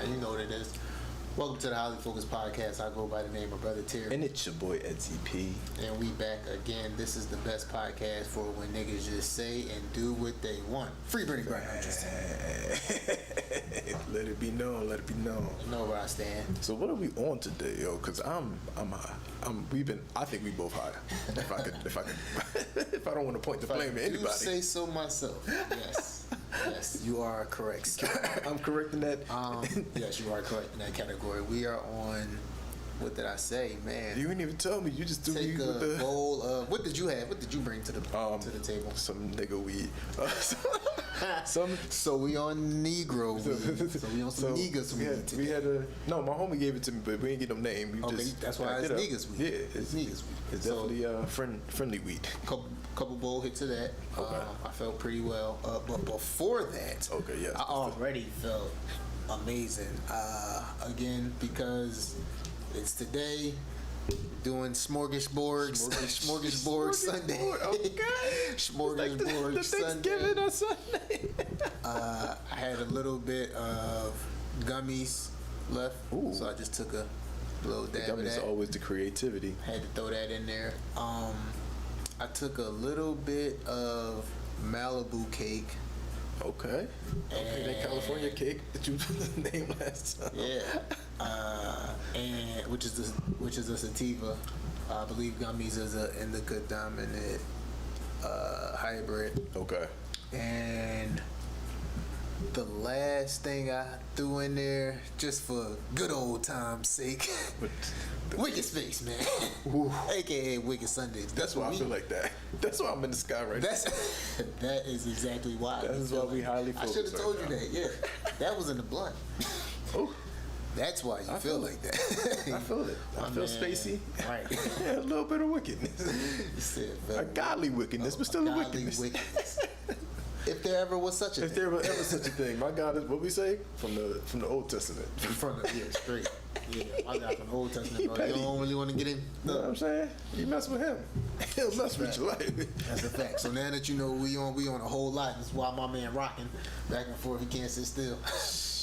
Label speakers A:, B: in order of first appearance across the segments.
A: man. You know what it is. Welcome to the Highly Focused Podcast. I go by the name of Brother Terry.
B: And it's your boy, EdZP.
A: And we back again. This is the best podcast for when niggas just say and do what they want. Free Bernie Brown.
B: Let it be known. Let it be known.
A: You know where I stand.
B: So what are we on today, yo? Because I'm high. I think we both high. If I don't want to point the blame at anybody.
A: I say so myself. Yes. Yes, you are correct, sir.
B: I'm correct in that.
A: Yes, you are correct in that category. We are on. What did I say, man?
B: You didn't even tell me. You just threw me with the
A: bowl of. What did you have? What did you bring to the table?
B: Some nigga weed.
A: So we on Negro weed. So we on some niggas weed today.
B: We had no. My homie gave it to me, but we didn't get no name.
A: That's why it's niggas weed.
B: Yeah, it's niggas weed. It's definitely friendly weed.
A: Couple bowl hits to that. Okay. I felt pretty well. But before that, I already felt amazing. Again, because it's today. Doing Smor-GAS-Bord Sunday.
B: Okay.
A: Smor-GAS-Bord
B: the Thanksgiving on Sunday.
A: I had a little bit of gummies left.
B: Ooh.
A: So I just took a little dab of that.
B: Gummies are always the creativity.
A: Had to throw that in there. I took a little bit of Malibu Cake.
B: Okay, that California cake that you named last time.
A: Yeah, and which is a sativa. I believe gummies is a indica dominant hybrid.
B: Okay. And
A: the last thing I threw in there, just for good old time's sake, Wicked Space, man. AKA Wicked Sunday.
B: That's why I feel like that. That's why I'm in the sky right now.
A: That is exactly why.
B: That is why we highly focused.
A: I should have told you that. Yeah, that was in the blunt.
B: Oh,
A: that's why you feel like that.
B: I feel it. I feel spacey.
A: Right.
B: Yeah, a little bit of wickedness. A godly wickedness, but still a wickedness.
A: If there ever was such a thing.
B: If there was ever such a thing. My God is what we say from the Old Testament.
A: Straight. Yeah, my God from the Old Testament. Bro. You don't really want to get in.
B: You know what I'm saying? You mess with him, he'll mess with your life.
A: That's a fact. So now that you know we on a whole lot, that's why my man rocking back and forth. He can't sit still.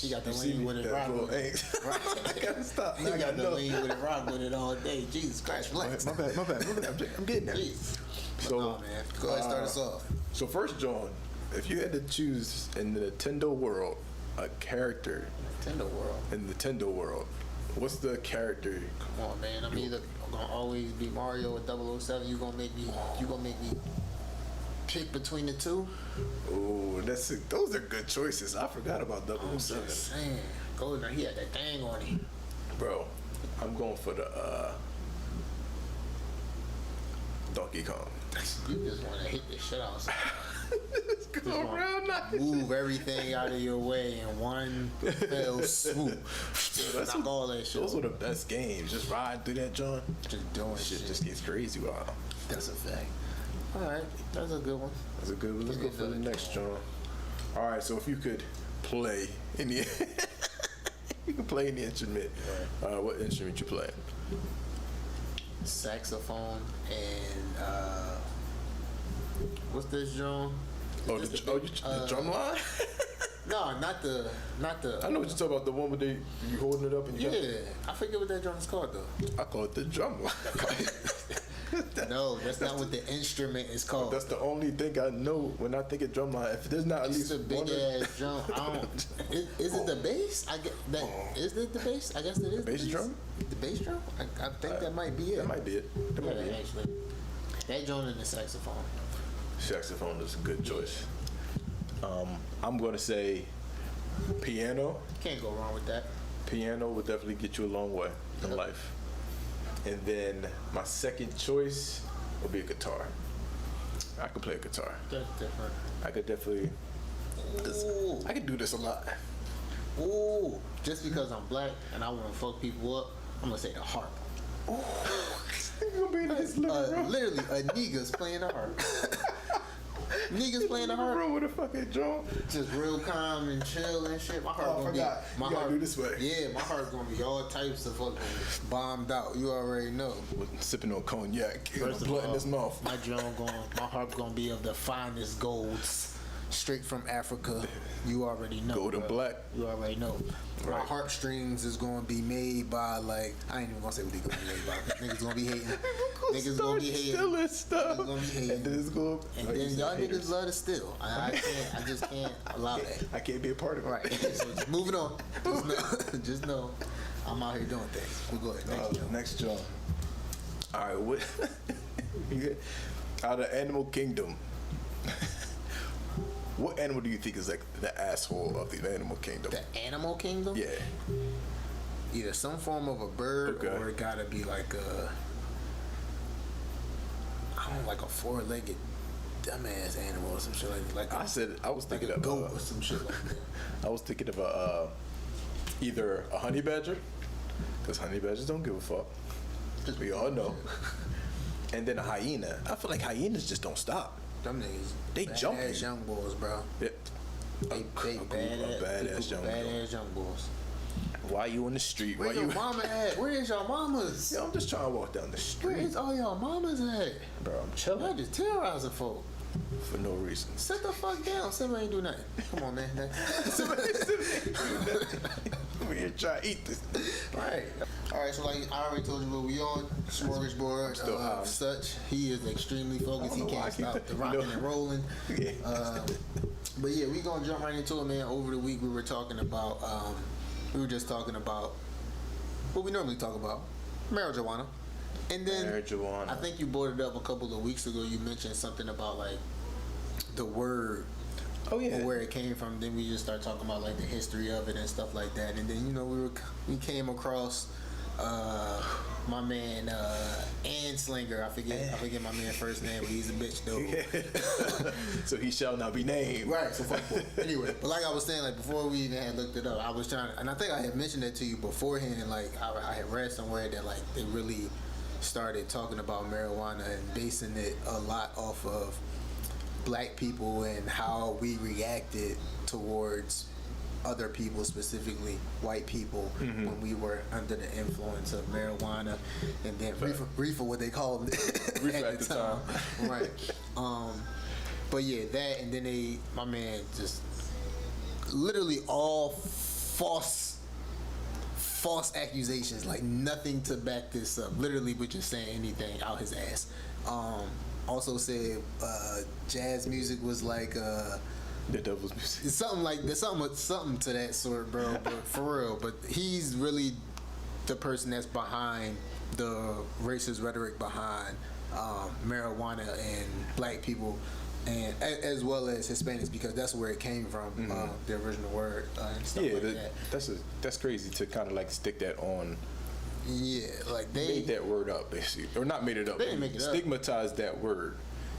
A: He got the lean with it, rock with it.
B: I gotta stop.
A: He got the lean with it, rock with it all day. Jesus Christ, relax.
B: My bad. I'm getting there.
A: So, man, go ahead and start us off.
B: So first, John, if you had to choose in the Nintendo world a character, in the Nintendo world, what's the character?
A: Come on, man. I'm either gonna always be Mario or 007. You gonna make me pick between the two?
B: Oh, those are good choices. I forgot about 007.
A: I'm just saying, Golden, he had that thing on him.
B: Bro, I'm going for the Donkey Kong.
A: You just want to hit the shit out.
B: Go around,
A: move everything out of your way in one fell swoop. Knock all that shit.
B: Those were the best games. Just riding through that, John.
A: Just doing shit.
B: Just gets crazy. Wow.
A: That's a fact. All right, that's a good one.
B: That's a good one. Let's go for the next, John. All right, so if you could play any, you can play any instrument. What instrument you play?
A: Saxophone and what's this, John?
B: The drum line?
A: No, not the.
B: I know what you're talking about. The one where you holding it up and you
A: I forget what that drum is called though.
B: I call it the drum line.
A: No, that's not what the instrument is called.
B: That's the only thing I know when I think of drum line. If there's not at least
A: a big ass drum, is it the bass? Is it the bass? I guess it is.
B: The bass drum.
A: The bass drum. I think that might be it.
B: That might be it.
A: Actually, that drum and the saxophone.
B: Saxophone is a good choice. I'm gonna say piano.
A: Can't go wrong with that.
B: Piano would definitely get you a long way in life. And then my second choice would be a guitar. I could play a guitar.
A: That's different.
B: I could definitely. I could do this a lot.
A: Ooh, just because I'm black and I want to fuck people up, I'm gonna say the harp.
B: Ooh, you're gonna be in this
A: literally a nigga's playing the harp. Niggas playing the harp.
B: Room with a fucking drum.
A: Just real calm and chill and shit. My heart gonna be. My heart
B: do this way.
A: Yeah, my heart's gonna be all types of fucking bombed out. You already know.
B: With sipping on cognac.
A: First of all, in his mouth. My heart gonna be of the finest golds. straight from Africa. You already know.
B: Golden black.
A: You already know. My
B: Right.
A: heartstrings is gonna be made by like I ain't even gonna say what they gonna be made by. 'Cause niggas gonna be hating. Niggas gonna be hating.
B: Stealing stuff.
A: Niggas gonna be hating.
B: And then it's going.
A: And then y'all niggas love to steal. I just can't allow that.
B: I can't be a part of it.
A: Right. So just moving on. Just know I'm out here doing things. We'll go ahead. Next joke.
B: Next joke. All right. What? Out of Animal Kingdom, what animal do you think is like the asshole of the Animal Kingdom?
A: The Animal Kingdom?
B: Yeah.
A: Either some form of a bird or it gotta be like I don't know, like a four-legged dumbass animal or some shit like
B: I was thinking
A: a
B: of
A: goat or some shit like that.
B: I was thinking of either a honey badger, because honey badgers don't give a fuck. We all know. And then a hyena. I feel like hyenas just don't stop.
A: Them niggas,
B: They jumping.
A: badass young boys, bro.
B: Yeah.
A: They
B: badass young boy.
A: badass young boys.
B: Why you on the street?
A: Where
B: Why
A: your
B: you?
A: mama at? Where is y'all mamas?
B: Yo, I'm just trying to walk down the
A: Where
B: street,
A: is all y'all mamas at?
B: bro. I'm
A: Y'all
B: chilling
A: just terrorizing folk.
B: for no reason.
A: Sit the fuck down. Simba ain't do nothing. Come on, man.
B: We here trying to eat this.
A: Right. All right. So like I already told you what we on. Smor-GAS-Bord.
B: Still high.
A: Such. He is extremely focused. He
B: I don't know why I
A: can't
B: keep
A: stop the
B: you
A: rocking
B: know.
A: and rolling.
B: Yeah.
A: But yeah, we gonna jump right into it, man. Over the week we were talking about. We were just talking about what we normally talk about, marijuana. And then
B: Marijuana.
A: I think you brought it up a couple of weeks ago. You mentioned something about like the word.
B: Oh yeah.
A: Or where it came from. Then we just start talking about like the history of it and stuff like that. And then we came across my man Anslinger. I forget my man's first name, but he's a bitch though.
B: So he shall not be named.
A: Right. So fuck boy. Anyway, but like I was saying, like before we even had looked it up, I was trying, and I think I had mentioned that to you beforehand. Like I had read somewhere that like they really started talking about marijuana and basing it a lot off of black people and how we reacted towards other people, specifically white people, when we were under the influence of marijuana and then reefer, what they called it
B: Reefer at the time.
A: Right. But yeah, that, and then my man just literally all false accusations, like nothing to back this up. Literally, but just saying anything out his ass. Also said jazz music was like
B: The devil's music.
A: something like there's something to that sort, bro. But for real, but he's really the person that's behind the racist rhetoric behind marijuana and black people, and as well as Hispanics, because that's where it came from, the original word and stuff like that.
B: That's crazy to kind of like stick that on.
A: Yeah, like they
B: Made that word up, basically, or not made it up.
A: They didn't make it up.
B: Stigmatized that word.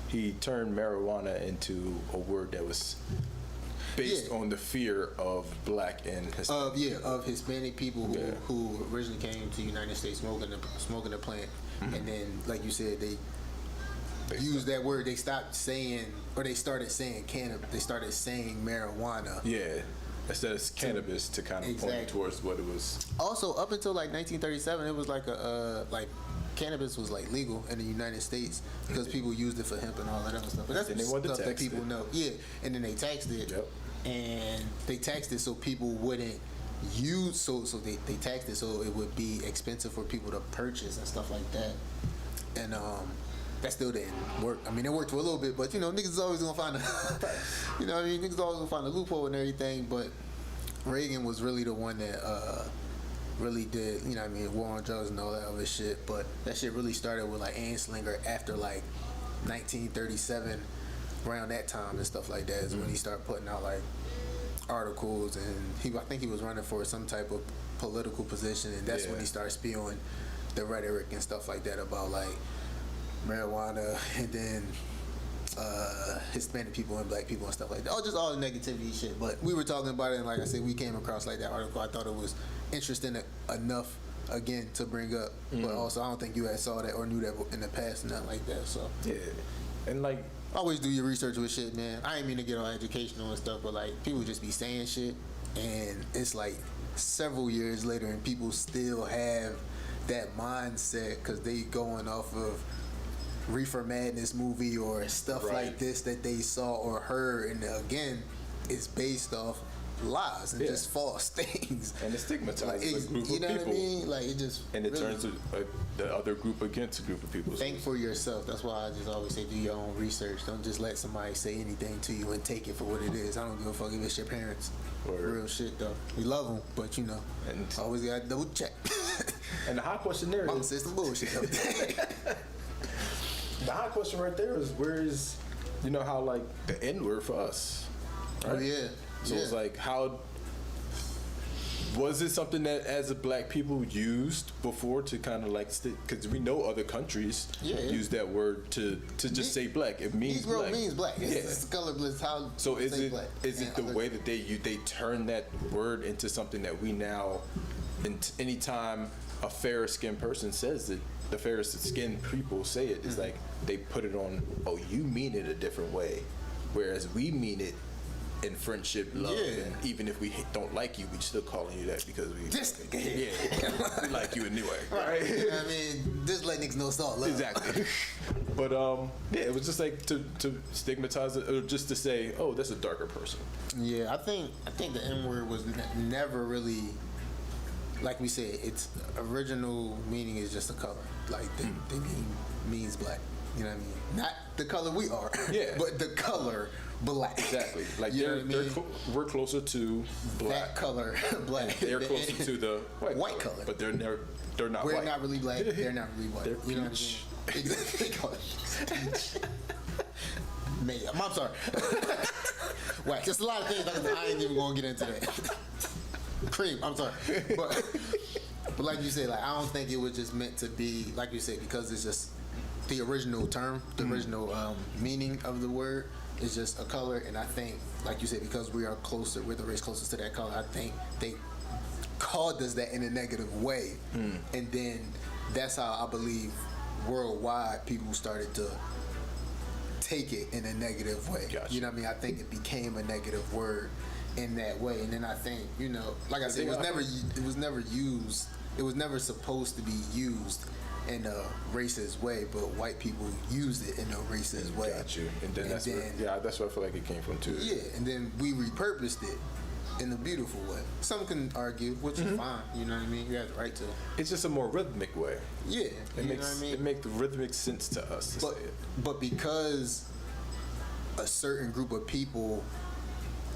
B: He turned marijuana into a word that was based on the fear of black and Hispanic.
A: Of Hispanic people who originally came to the United States smoking the plant, and then like you said, they used that word. They stopped saying, or they started saying cannabis. They started saying marijuana.
B: Yeah. Instead of cannabis to kind of point towards what it was.
A: Also, up until like 1937, it was like cannabis was like legal in the United States because people used it for hemp and all that other stuff. But that's stuff that people know. Yeah, and then they taxed it.
B: Yep.
A: And they taxed it so people wouldn't use. So they taxed it so it would be expensive for people to purchase and stuff like that. And that still didn't work. I mean, it worked for a little bit, but niggas is always gonna find niggas always gonna find a loophole and everything. But Reagan was really the one that really did, war on drugs and all that other shit. But that shit really started with like Anslinger after like 1937, around that time and stuff like that is when he started putting out like articles, and I think he was running for some type of political position, and that's when he started spewing the rhetoric and stuff like that about like marijuana, and then Hispanic people and black people and stuff like that. Just all the negativity shit. But we were talking about it, and like I said, we came across like that article. I thought it was interesting enough, again, to bring up. But also, I don't think you had saw that or knew that in the past, nothing like that. So
B: yeah, and like
A: always do your research with shit, man. I ain't mean to get all educational and stuff, but like people just be saying shit, and it's like several years later, and people still have that mindset because they going off of Reefer Madness movie or stuff like this that they saw or heard, and again, it's based off lies and just false things,
B: and it stigmatizes
A: like
B: a group of
A: you know
B: people.
A: What I mean? Like it just
B: and it
A: really,
B: turns the other group against a group of people.
A: Think for yourself. That's why I just always say do your own research. Don't just let somebody say anything to you and take it for what it is. I don't give a fuck if it's your parents. Real shit though. We love them, but you know, and always gotta double check.
B: And the hot question there
A: Mama says some bullshit.
B: The hot question right there is where is, you know, how like the N-word for us, right?
A: Oh yeah.
B: So it's like, how was it something that as a black people used before to kind of like, because we know other countries use that word to just say black. It means
A: Negro
B: black.
A: means black. It's colorless. How
B: so is it the way that they turn that word into something that we now, anytime a fair skinned person says it, the fair skinned people say it, it's like they put it on, oh, you mean it a different way, whereas we mean it in friendship, love, and even if we don't like you, we still calling you that because we we like you anyway, right?
A: I mean, just let niggas know salt love.
B: Exactly. But it was just like to stigmatize it, or just to say, oh, that's a darker person.
A: Yeah, I think the N-word was never really, like we said, its original meaning is just a color. Like they means black. You know what I mean? Not the color we are, but the color black.
B: Exactly. Like
A: you know what I mean?
B: We're closer to black.
A: That color black.
B: They're closer to the white color. But they're not
A: We're
B: white.
A: not really black. They're not really white.
B: They're
A: you know what I mean? Exactly. Maybe. I'm sorry. White. There's a lot of things I ain't even gonna get into that. Cream. I'm sorry. But like you said, like I don't think it was just meant to be, like you said, because it's just the original term, the original meaning of the word is just a color. And I think, like you said, because we are closer, we're the race closest to that color, I think they called us that in a negative way. And then that's how I believe worldwide people started to take it in a negative way.
B: Gotcha.
A: You know what I mean? I think it became a negative word in that way. And then I think, you know, like I said, it was never used. It was never supposed to be used in a racist way, but white people used it in a racist way.
B: Got you. And then that's where I feel like it came from too.
A: Yeah, and then we repurposed it in a beautiful way. Some can argue, which is fine. You know what I mean? You have the right to.
B: It's just a more rhythmic way.
A: Yeah,
B: it makes what I mean? It makes the rhythmic sense to us to say it.
A: But because a certain group of people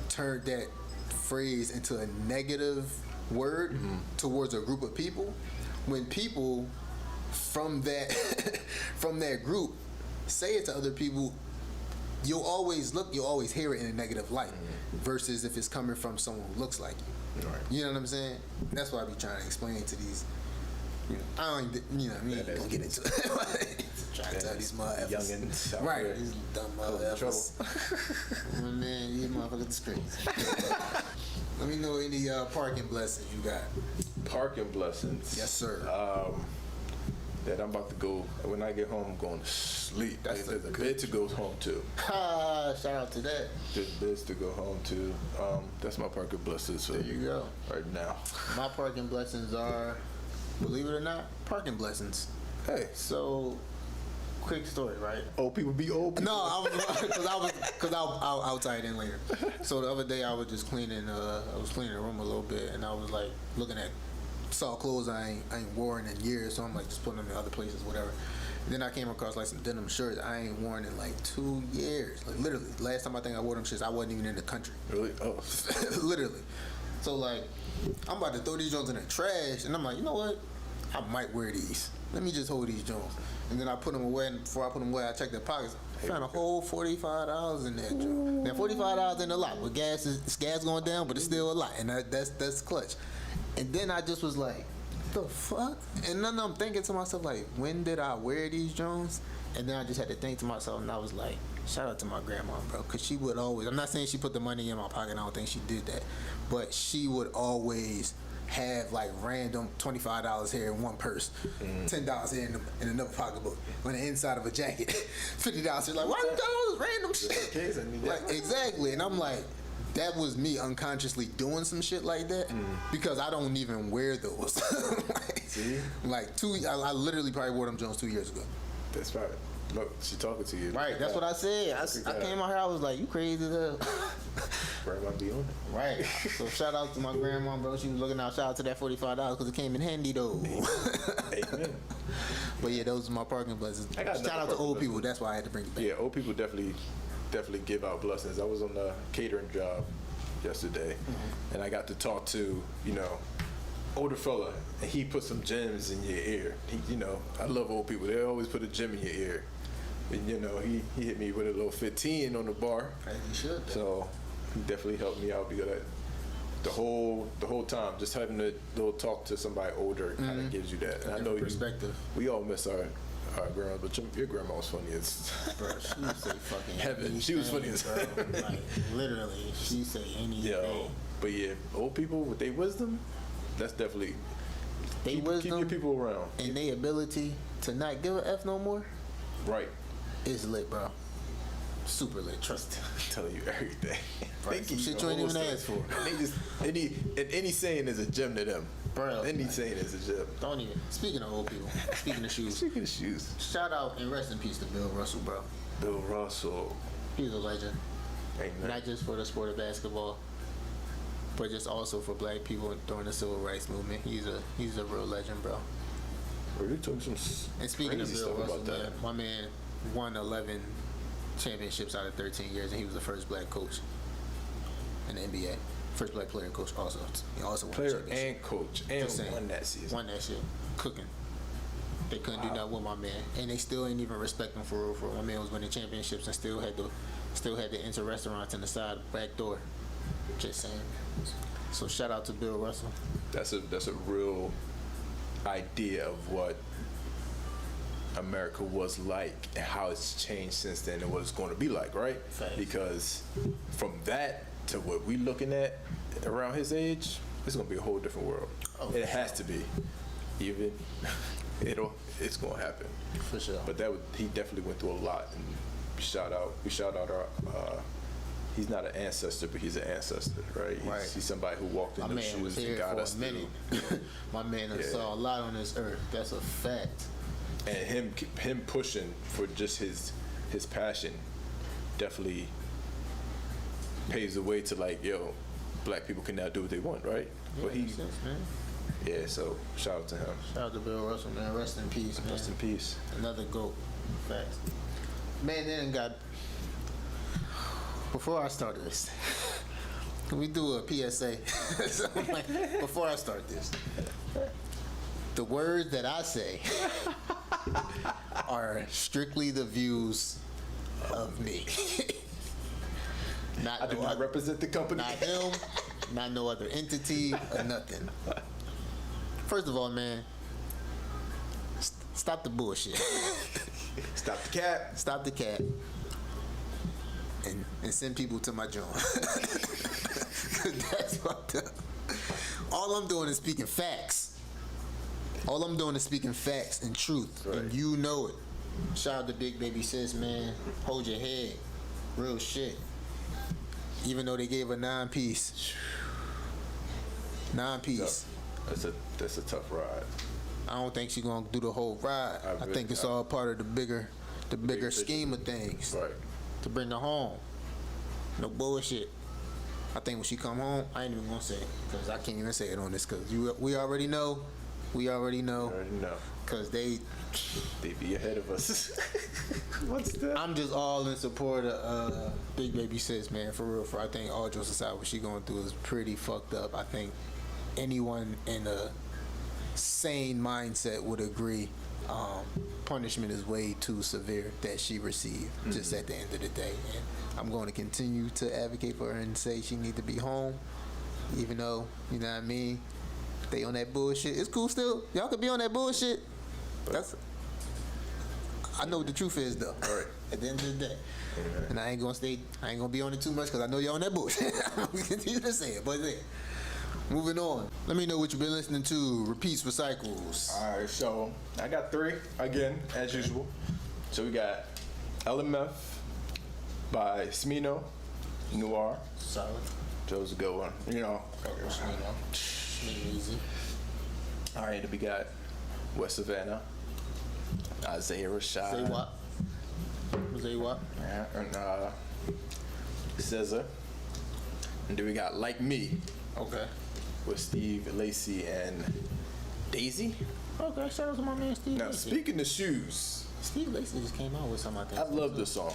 A: turned that phrase into a negative word towards a group of people, when people from that group say it to other people, you'll always hear it in a negative light versus if it's coming from someone who looks like you. Right. You know what I'm saying? That's why I be trying to explain to these, I don't, you know what I mean? Don't get into it. Trying to tell these motherfuckers.
B: Youngins.
A: Right. These dumb motherfuckers. Man, these motherfuckers the streets. Let me know any parking blessings you got.
B: Parking blessings?
A: Yes, sir.
B: That I'm about to go, when I get home, I'm going to sleep. There's a bed to go home to.
A: Shout out to that.
B: There's beds to go home to. That's my parking blessings.
A: There you go.
B: Right now.
A: My parking blessings are, believe it or not, parking blessings.
B: Hey.
A: So, quick story, right?
B: Old people be old people.
A: No, I'll tie it in later. So the other day I was just cleaning, I was cleaning the room a little bit, and I was like looking at, saw clothes I ain't worn in years, so I'm like just putting them in other places, whatever. And then I came across like some denim shirts I ain't worn in like 2 years. Like literally, last time I think I wore them shirts, I wasn't even in the country.
B: Really? Oh.
A: Literally. So like, I'm about to throw these joints in the trash, and I'm like, you know what? I might wear these. Let me just hold these joints. And then I put them away, and before I put them away, I checked their pockets. I found a whole $45 in that joint. Now $45 ain't a lot, but gas going down, but it's still a lot, and that's clutch. And then I just was like, the fuck? And then I'm thinking to myself, like, when did I wear these Jones? And then I just had to think to myself, and I was like, shout out to my grandma, bro, because she would always, I'm not saying she put the money in my pocket, I don't think she did that, but she would always have like random $25 here in one purse, $10 here in another pocketbook, on the inside of a jacket, $50 here. Like, why you got all this random shit? Like, exactly. And I'm like, that was me unconsciously doing some shit like that because I don't even wear those.
B: See?
A: Like I literally probably wore them Jones 2 years ago.
B: That's right. Look, she talking to you.
A: Right, that's what I said. I came out here, I was like, you crazy as hell.
B: Grandma be on it.
A: Right. So shout out to my grandma, bro. She was looking out. Shout out to that $45 because it came in handy though.
B: Amen.
A: But yeah, those are my parking blessings. Shout out to old people. That's why I had to bring it back.
B: Yeah, old people definitely give out blessings. I was on a catering job yesterday, and I got to talk to, older fella, and he put some gems in your ear. I love old people. They always put a gem in your ear. And he hit me with a little 15 on the bar.
A: As he should.
B: So he definitely helped me out because the whole time, just having a little talk to somebody older kind of gives you that. And I know
A: perspective.
B: We all miss our grandma, but your grandma was funny as
A: bro. She would say fucking
B: heaven.
A: anything,
B: She was funny as
A: bro. Like literally, she say anything.
B: Yo, but yeah, old people with their wisdom, that's definitely keep your people around.
A: And their ability to not give a F no more.
B: Right.
A: It's lit, bro. Super lit. Trust me.
B: I'm telling you everything.
A: Right. Some shit you ain't even asked for.
B: They just any saying is a gem to them.
A: Bro.
B: Any saying is a gem.
A: Don't even. Speaking of old people. Speaking of shoes.
B: Speaking of shoes.
A: Shout out and rest in peace to Bill Russell, bro.
B: Bill Russell.
A: He's a legend.
B: Amen.
A: Not just for the sport of basketball, but just also for black people during the civil rights movement. He's a real legend, bro.
B: Bro, you told me some
A: And speaking of
B: crazy
A: Bill
B: stuff
A: Russell,
B: about that.
A: man, my man won 11 championships out of 13 years, and he was the first black coach in the NBA. First black player and coach also. He also won
B: Player
A: championship.
B: and coach and
A: Just saying.
B: won that season.
A: Won that shit. Cooking. They couldn't do nothing with my man, and they still ain't even respect him for real. My man was winning championships and still had to enter restaurants in the side back door. Just saying. So shout out to Bill Russell.
B: That's a real idea of what America was like and how it's changed since then and what it's going to be like, right?
A: Facts.
B: Because from that to what we looking at around his age, it's going to be a whole different world.
A: Oh,
B: it has to be. Even it's going to happen.
A: For sure.
B: But he definitely went through a lot. And we shout out our he's not an ancestor, but he's an ancestor, right? He's somebody who walked in those shoes and got us through.
A: My man saw a lot on this earth. That's a fact.
B: And him pushing for just his passion definitely paves the way to black people can now do what they want, right?
A: Yeah,
B: but
A: makes sense, man.
B: Yeah, so shout out to him.
A: Shout out to Bill Russell, man. Rest in peace, man.
B: Rest in peace.
A: Another GOAT. Facts. Man, then got. Before I start this, can we do a PSA? Before I start this, the words that I say are strictly the views of me.
B: I do not represent the company.
A: Not him, not no other entity, or nothing. First of all, man, stop the bullshit.
B: Stop the cap.
A: Stop the cap. And send people to my joint. That's fucked up. All I'm doing is speaking facts. All I'm doing is speaking facts and truth. Right. And you know it. Shout out to Big Baby Sis, man. Hold your head. Real shit. Even though they gave a 9-piece. 9-piece.
B: That's a tough ride.
A: I don't think she's gonna do the whole ride. I think it's all part of the bigger scheme of things.
B: Right.
A: To bring her home. No bullshit. I think when she come home, I ain't even gonna say it because I can't even say it on this because we already know. We already know. Because they
B: be ahead of us. What's that?
A: I'm just all in support of Big Baby Sis, man. For real. I think all jokes aside, what she going through is pretty fucked up. I think anyone in a sane mindset would agree. Punishment is way too severe that she received just at the end of the day, and I'm going to continue to advocate for her and say she need to be home, even though, you know what I mean, they on that bullshit. It's cool still. Y'all could be on that bullshit. I know what the truth is though.
B: All right.
A: At the end of the day. Amen. And I ain't gonna be on it too much because I know y'all on that bullshit. I'm gonna continue to say it, but yeah. Moving on. Let me know what you've been listening to. Repeats for cycles.
B: All right, so I got 3 again, as usual. So we got LMF by Smino, Noir.
A: Solid.
B: Joe's a good one.
A: Smino. Smino easy.
B: All right, then we got West Savannah, Isaiah Rashad.
A: Say what? Jose what?
B: Yeah, and Scissor. And then we got Like Me
A: Okay.
B: with Steve Lacy and Daisy.
A: Okay, shout out to my man Steve
B: Now,
A: Lacy.
B: speaking of shoes,
A: Steve Lacy just came out with something, I think.
B: I love this song.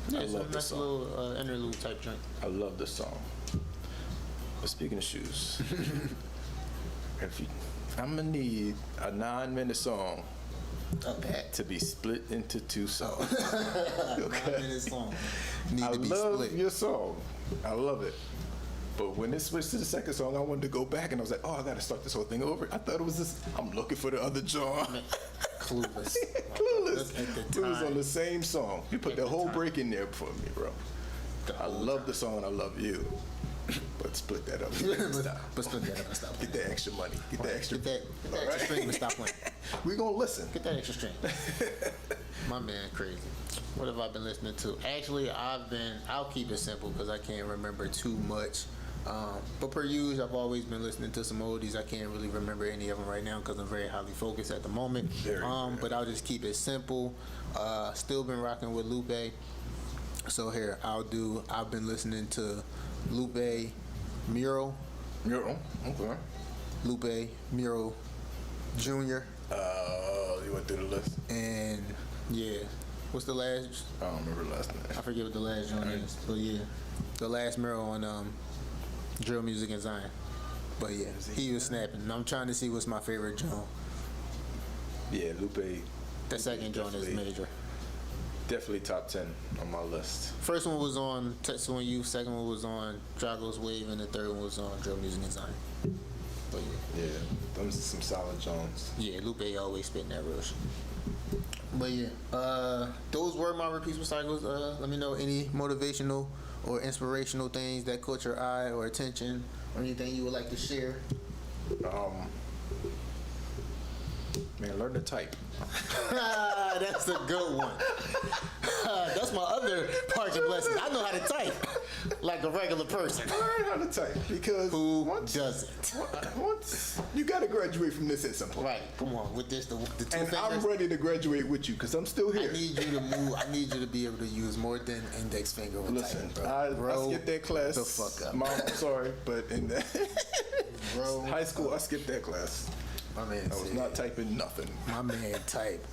A: Yeah,
B: I
A: some
B: love this
A: nice
B: song.
A: little interlude type joint.
B: I love this song. But speaking of shoes, I'm gonna need a 9-minute song to be split into 2 songs.
A: Okay. 9-minute song. Need
B: I
A: to be
B: love
A: split.
B: your song. I love it. But when it switched to the second song, I wanted to go back and I was like, oh, I gotta start this whole thing over. I thought it was this. I'm looking for the other John.
A: Clueless.
B: Clueless.
A: Look at the
B: It was
A: time.
B: on the same song. You put
A: At
B: the
A: the
B: whole
A: time.
B: break in there for me, bro. I
A: whole
B: love the song and I love you. But split that up.
A: But split that up and stop.
B: Get that extra money. Get that extra.
A: Get that extra string and stop playing.
B: We gonna listen.
A: Get that extra string. My man, crazy. What have I been listening to? Actually, I'll keep it simple because I can't remember too much. But per usual, I've always been listening to some oldies. I can't really remember any of them right now because I'm very highly focused at the moment. But I'll just keep it simple. Still been rocking with Lupe. So here, I've been listening to Lupe Muro.
B: Muro. Okay.
A: Lupe Muro Jr.
B: You went through the list.
A: And yeah, what's the last?
B: I don't remember the last name.
A: I forget what the last joint is. But yeah, the last Muro on Drill Music and Zion. But yeah, he was snapping. And I'm trying to see what's my favorite joint.
B: Yeah, Lupe.
A: The second joint is major.
B: Definitely top 10 on my list.
A: First one was on Tetsuo Youth, second one was on Drago's Wave, and the third one was on Drill Music and Zion. But yeah.
B: Yeah, those are some solid Jones.
A: Yeah, Lupe always spitting that real shit. But yeah, those were my repeats with cycles. Let me know any motivational or inspirational things that caught your eye or attention, or anything you would like to share.
B: Man, learn to type.
A: That's a good one. That's my other part of blessings. I know how to type like a regular person.
B: Learn how to type because
A: Who doesn't?
B: Once you got to graduate from this at some point.
A: Right. Come on. With this, the two
B: And
A: fingers.
B: I'm ready to graduate with you because I'm still here.
A: I need you to move. I need you to be able to use more than index finger with
B: Listen,
A: typing, bro.
B: I
A: Grow
B: skipped that class.
A: the fuck up.
B: Mom, I'm sorry, but in that
A: Bro,
B: high school, I skipped that class.
A: my man
B: I was
A: said,
B: not typing nothing.
A: my man type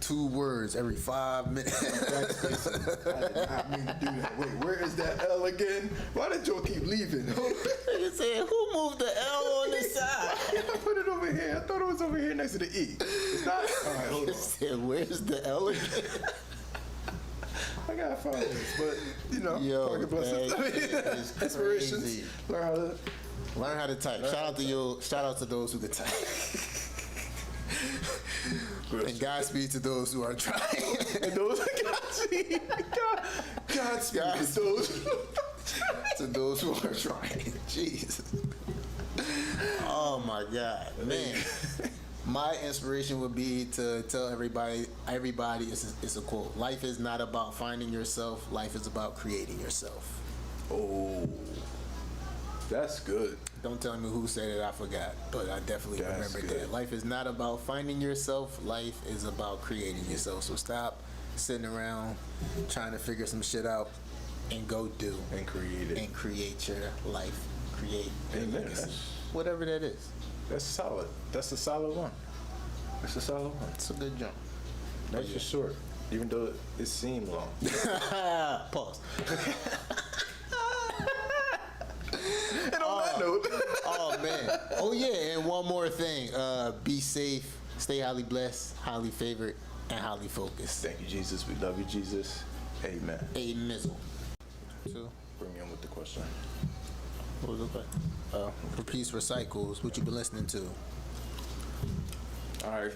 A: 2 words every 5 minutes.
B: I did not mean to do that. Wait, where is that L again? Why did y'all keep leaving?
A: Nigga said, who moved the L on this side?
B: I put it over here. I thought it was over here next to the E. It's not. All right, hold
A: He
B: on.
A: said, where's the L again?
B: I gotta find this, but you know,
A: Yo,
B: pocket blessings.
A: that is
B: Inspirations.
A: crazy.
B: Learn how to.
A: Learn how to type. Shout out to those who can type. And Godspeed to those who are trying.
B: And those Godspeed to those.
A: To those who are trying. Jesus. Oh my God, man. My inspiration would be to tell everybody it's a quote. Life is not about finding yourself. Life is about creating yourself.
B: Oh, that's good.
A: Don't tell me who said it. I forgot, but I definitely
B: That's
A: remember
B: good.
A: that. Life is not about finding yourself. Life is about creating yourself. So stop sitting around trying to figure some shit out and go do
B: And create it.
A: and create your life. Create your
B: Amen.
A: legacy. Whatever that is.
B: That's solid. That's a solid one. That's a solid one.
A: It's a good jump.
B: Nice and short, even though it seemed long.
A: Pause.
B: And on that note,
A: Oh man. Oh yeah, and one more thing. Be safe, stay highly blessed, highly favored, and highly focused.
B: thank you, Jesus. We love you, Jesus. Amen.
A: A mizzle. Two.
B: Bring me in with the question.
A: What was it like? Repeats recycles. What you been listening to?
B: All right.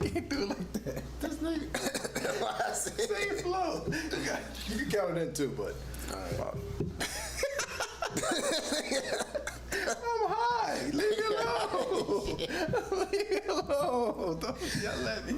B: Can't do it like that.
A: This nigga.
B: Same flow. You can count it in too, but. All right. I'm high. Leave me alone. Leave me alone. Don't yell at me.